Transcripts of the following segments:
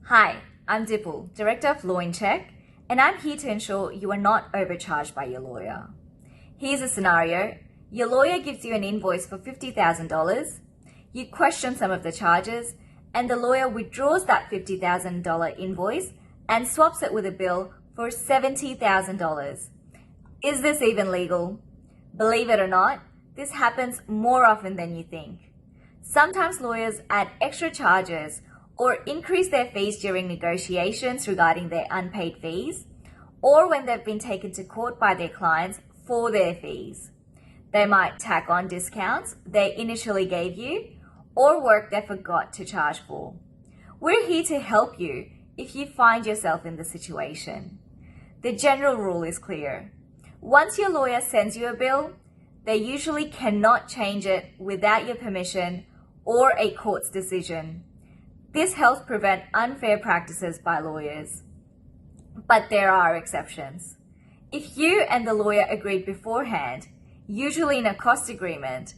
Hi, I'm Dipal, Director of Law in Check, and I'm here to ensure you are not overcharged by your lawyer. Here's a scenario. Your lawyer gives you an invoice for $50,000, you question some of the charges, and the lawyer withdraws that $50,000 invoice and swaps it with a bill for $70,000. Is this even legal? Believe it or not, this happens more often than you think. Sometimes lawyers add extra charges or increase their fees during negotiations regarding their unpaid fees, or when they've been taken to court by their clients for their fees. They might tack on discounts they initially gave you, or work they forgot to charge for. We're here to help you if you find yourself in the situation. The general rule is clear. Once your lawyer sends you a bill, they usually cannot change it without your permission or a court's decision. This helps prevent unfair practices by lawyers. But there are exceptions. If you and the lawyer agreed beforehand, usually in a cost agreement,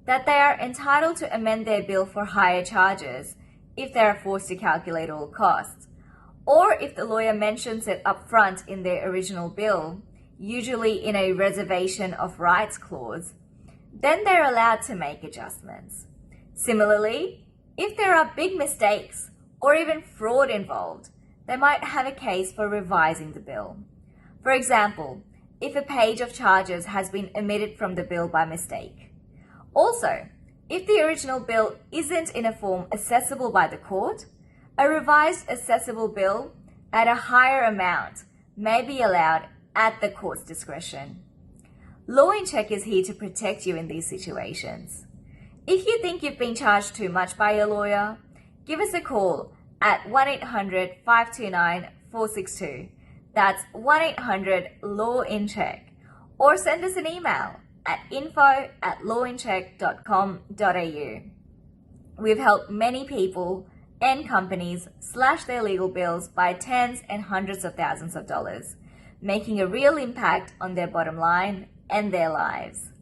that they are entitled to amend their bill for higher charges if they are forced to calculate all costs, or if the lawyer mentions it upfront in their original bill, usually in a reservation of rights clause, then they're allowed to make adjustments. Similarly, if there are big mistakes or even fraud involved, they might have a case for revising the bill. For example, if a page of charges has been omitted from the bill by mistake. Also, if the original bill isn't in a form accessible by the court, a revised accessible bill at a higher amount may be allowed at the court's discretion. Law in Check is here to protect you in these situations. If you think you've been charged too much by your lawyer, give us a call at 1-800-529-462. That's 1-800-LAW-IN-CHECK. Or send us an email at info@lawincheck.com.au. We've helped many people and companies slash their legal bills by tens and hundreds of thousands of dollars, making a real impact on their bottom line and their lives.